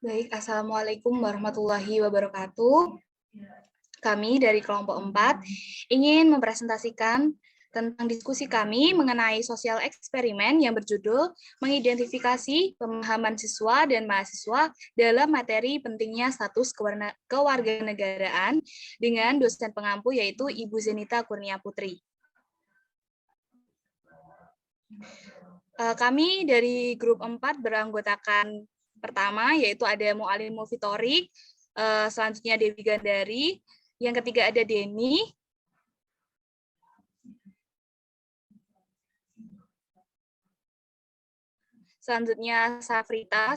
Baik, Assalamualaikum warahmatullahi wabarakatuh. Kami dari kelompok 4 ingin mempresentasikan tentang diskusi kami mengenai sosial eksperimen yang berjudul mengidentifikasi pemahaman siswa dan mahasiswa dalam materi pentingnya status kewarganegaraan dengan dosen pengampu yaitu Ibu Zenita Kurnia Putri. Kami dari grup 4 beranggotakan pertama yaitu ada Mu'alim Mulfitorik, selanjutnya Dewi Gandari, yang ketiga ada Denny, selanjutnya Safira,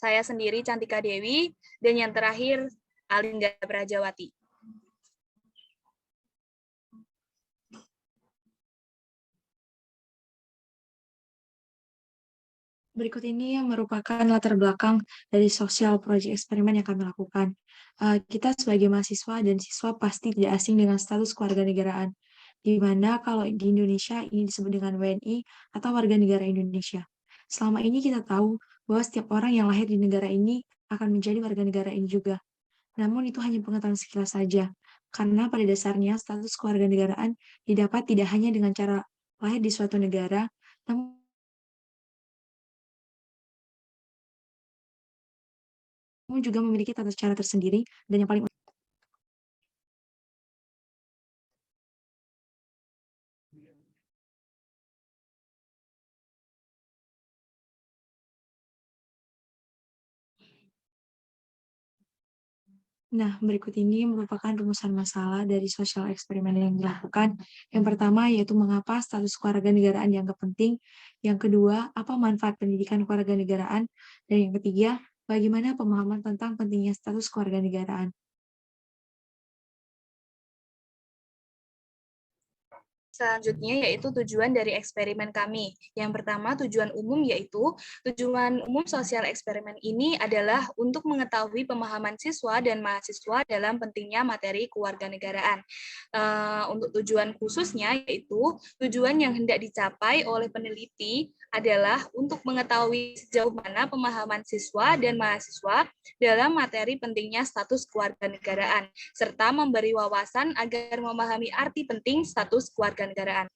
saya sendiri Cantika Dewi, dan yang terakhir Alinda Prajawati. Berikut ini yang merupakan latar belakang dari sosial project eksperimen yang kami lakukan. Kita sebagai mahasiswa dan siswa pasti tidak asing dengan status kewarganegaraan, di mana kalau di Indonesia ini disebut dengan WNI atau warga negara Indonesia. Selama ini kita tahu bahwa setiap orang yang lahir di negara ini akan menjadi warga negara ini juga. Namun itu hanya pengetahuan sekilas saja, karena pada dasarnya status kewarganegaraan didapat tidak hanya dengan cara lahir di suatu negara, namun juga memiliki tata cara tersendiri dan yang paling Nah, berikut ini merupakan rumusan masalah dari sosial eksperimen yang dilakukan. Yang pertama yaitu mengapa status kewarganegaraan dianggap penting. Yang kedua, apa manfaat pendidikan kewarganegaraan. Dan yang ketiga, bagaimana pemahaman tentang pentingnya status kewarganegaraan. Selanjutnya yaitu tujuan dari eksperimen kami. Yang pertama tujuan umum yaitu tujuan umum sosial eksperimen ini adalah untuk mengetahui pemahaman siswa dan mahasiswa dalam pentingnya materi kewarganegaraan. Untuk tujuan khususnya yaitu tujuan yang hendak dicapai oleh peneliti adalah untuk mengetahui sejauh mana pemahaman siswa dan mahasiswa dalam materi pentingnya status kewarganegaraan, serta memberi wawasan agar memahami arti penting status kewarganegaraan.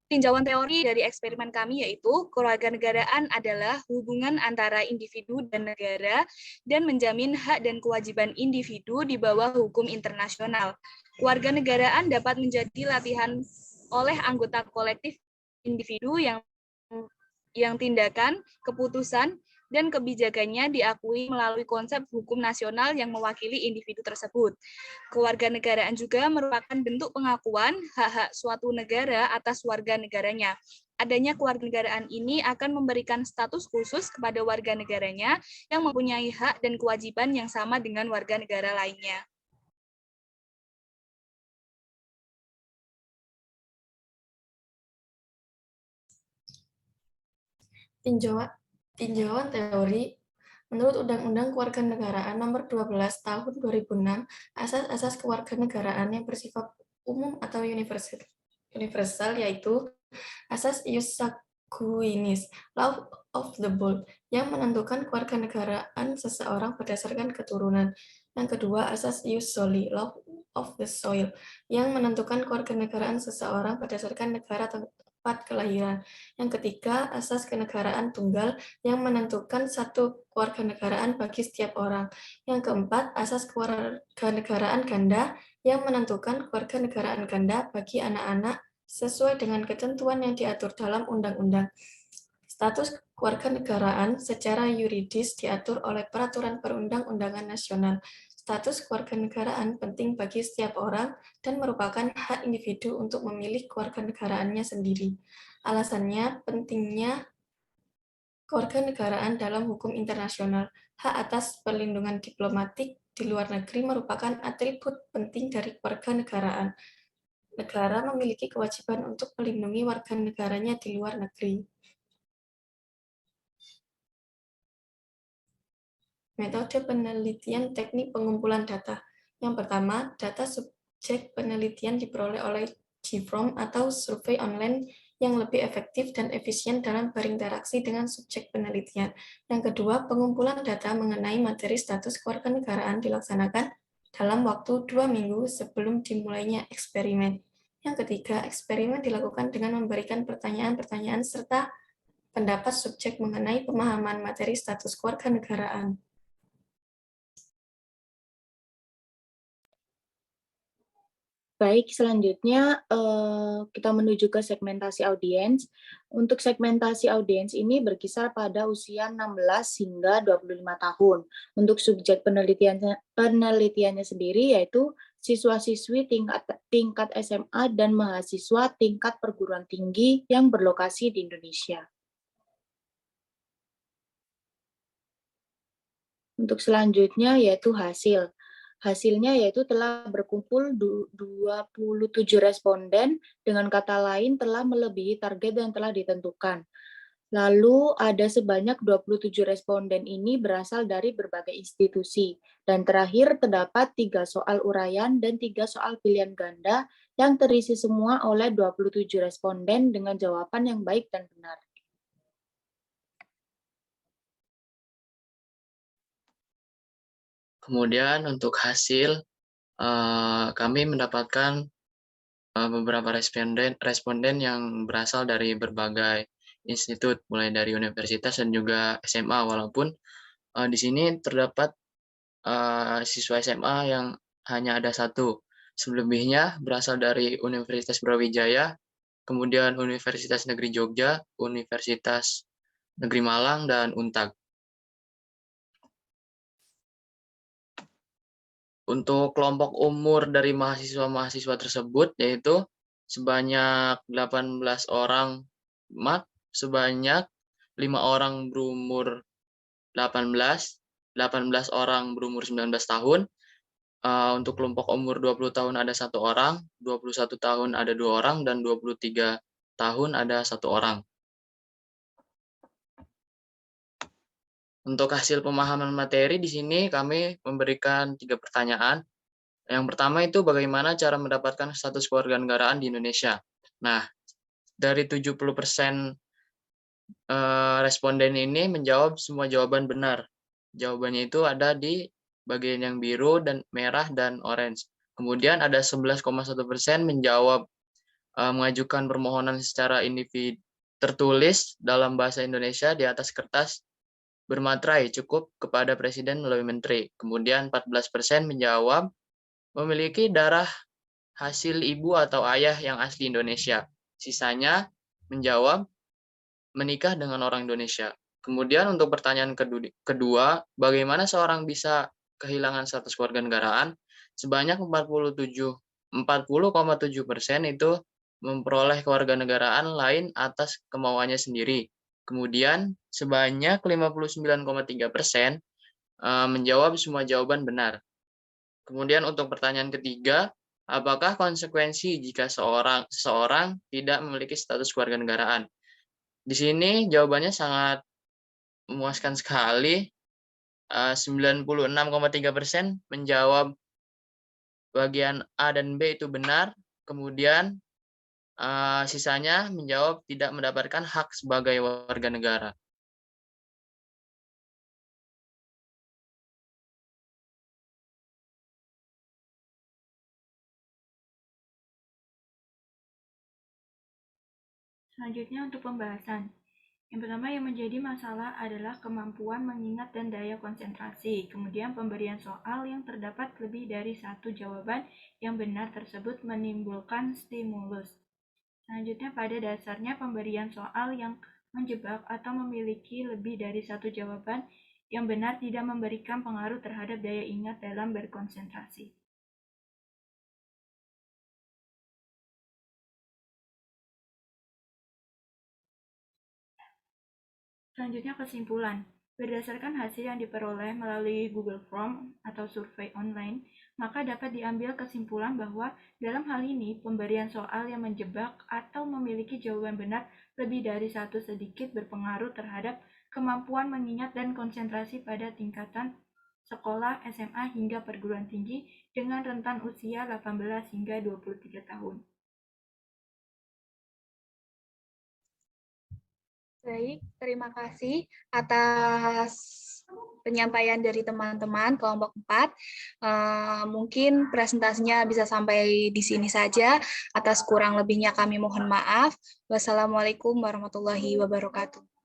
Tinjauan teori dari eksperimen kami yaitu kewarganegaraan adalah hubungan antara individu dan negara dan menjamin hak dan kewajiban individu di bawah hukum internasional. Kewarganegaraan dapat menjadi latihan oleh anggota kolektif individu yang tindakan, keputusan, dan kebijakannya diakui melalui konsep hukum nasional yang mewakili individu tersebut. Kewarganegaraan juga merupakan bentuk pengakuan hak-hak suatu negara atas warga negaranya. Adanya kewarganegaraan ini akan memberikan status khusus kepada warga negaranya yang mempunyai hak dan kewajiban yang sama dengan warga negara lainnya. Tinjauan teori. Menurut Undang-Undang Kewarganegaraan Nomor 12 Tahun 2006, asas-asas kewarganegaraan yang bersifat umum atau universal yaitu asas ius sanguinis, law of the bold, yang menentukan kewarganegaraan seseorang berdasarkan keturunan. Yang kedua, asas ius soli, law of the soil, yang menentukan kewarganegaraan seseorang berdasarkan negara tempat kelahiran. Yang ketiga, asas kenegaraan tunggal yang menentukan satu kewarganegaraan bagi setiap orang. Yang keempat, asas kewarganegaraan ganda yang menentukan kewarganegaraan ganda bagi anak-anak sesuai dengan ketentuan yang diatur dalam undang-undang. Status kewarganegaraan secara yuridis diatur oleh peraturan perundang-undangan nasional. Status kewarganegaraan penting bagi setiap orang dan merupakan hak individu untuk memilih kewarganegaraannya sendiri. Alasannya pentingnya kewarganegaraan dalam hukum internasional. Hak atas perlindungan diplomatik di luar negeri merupakan atribut penting dari kewarganegaraan. Negara memiliki kewajiban untuk melindungi warga negaranya di luar negeri. Metode penelitian teknik pengumpulan data. Yang pertama, data subjek penelitian diperoleh oleh GFROM atau Survey Online yang lebih efektif dan efisien dalam berinteraksi dengan subjek penelitian. Yang kedua, pengumpulan data mengenai materi status kewarganegaraan dilaksanakan dalam waktu 2 minggu sebelum dimulainya eksperimen. Yang ketiga, eksperimen dilakukan dengan memberikan pertanyaan-pertanyaan serta pendapat subjek mengenai pemahaman materi status kewarganegaraan. Baik, selanjutnya kita menuju ke segmentasi audiens. Untuk segmentasi audiens ini berkisar pada usia 16 hingga 25 tahun. Untuk subjek penelitiannya sendiri yaitu siswa-siswi tingkat SMA dan mahasiswa tingkat perguruan tinggi yang berlokasi di Indonesia. Untuk selanjutnya yaitu hasil. Hasilnya yaitu telah berkumpul 27 responden, dengan kata lain telah melebihi target yang telah ditentukan. Lalu ada sebanyak 27 responden ini berasal dari berbagai institusi. Dan terakhir terdapat 3 soal uraian dan 3 soal pilihan ganda yang terisi semua oleh 27 responden dengan jawaban yang baik dan benar. Kemudian untuk hasil, kami mendapatkan beberapa responden yang berasal dari berbagai institut, mulai dari universitas dan juga SMA, walaupun di sini terdapat siswa SMA yang hanya ada satu. Selebihnya berasal dari Universitas Brawijaya, kemudian Universitas Negeri Jogja, Universitas Negeri Malang, dan UNTAG. Untuk kelompok umur dari mahasiswa-mahasiswa tersebut yaitu sebanyak 18 orang sebanyak 5 orang berumur 18, 18 orang berumur 19 tahun. Untuk kelompok umur 20 tahun ada 1 orang, 21 tahun ada 2 orang, dan 23 tahun ada 1 orang. Untuk hasil pemahaman materi di sini kami memberikan 3 pertanyaan. Yang pertama itu bagaimana cara mendapatkan status kewarganegaraan di Indonesia. Nah, dari 70% responden ini menjawab semua jawaban benar. Jawabannya itu ada di bagian yang biru dan merah dan orange. Kemudian ada 11,1% menjawab mengajukan permohonan secara individu tertulis dalam bahasa Indonesia di atas kertas bermaterai cukup kepada Presiden melalui Menteri. Kemudian 14% menjawab memiliki darah hasil ibu atau ayah yang asli Indonesia. Sisanya menjawab menikah dengan orang Indonesia. Kemudian untuk pertanyaan kedua, bagaimana seorang bisa kehilangan status kewarganegaraan? Sebanyak 40,7% itu memperoleh kewarganegaraan lain atas kemauannya sendiri. Kemudian sebanyak 59,3% menjawab semua jawaban benar. Kemudian untuk pertanyaan ketiga, apakah konsekuensi jika seseorang tidak memiliki status kewarganegaraan? Di sini jawabannya sangat memuaskan sekali. 96,3% menjawab bagian A dan B itu benar. Kemudian sisanya menjawab tidak mendapatkan hak sebagai warga negara. Selanjutnya untuk pembahasan. Yang pertama yang menjadi masalah adalah kemampuan mengingat dan daya konsentrasi. Kemudian pemberian soal yang terdapat lebih dari satu jawaban yang benar tersebut menimbulkan stimulus. Selanjutnya pada dasarnya pemberian soal yang menjebak atau memiliki lebih dari satu jawaban yang benar tidak memberikan pengaruh terhadap daya ingat dalam berkonsentrasi. Selanjutnya kesimpulan. Berdasarkan hasil yang diperoleh melalui Google Form atau survei online, maka dapat diambil kesimpulan bahwa dalam hal ini pemberian soal yang menjebak atau memiliki jawaban benar lebih dari satu sedikit berpengaruh terhadap kemampuan mengingat dan konsentrasi pada tingkatan sekolah SMA hingga perguruan tinggi dengan rentan usia 18 hingga 23 tahun. Baik, terima kasih atas penyampaian dari teman-teman kelompok 4. Mungkin presentasinya bisa sampai di sini saja. Atas kurang lebihnya kami mohon maaf. Wassalamualaikum warahmatullahi wabarakatuh.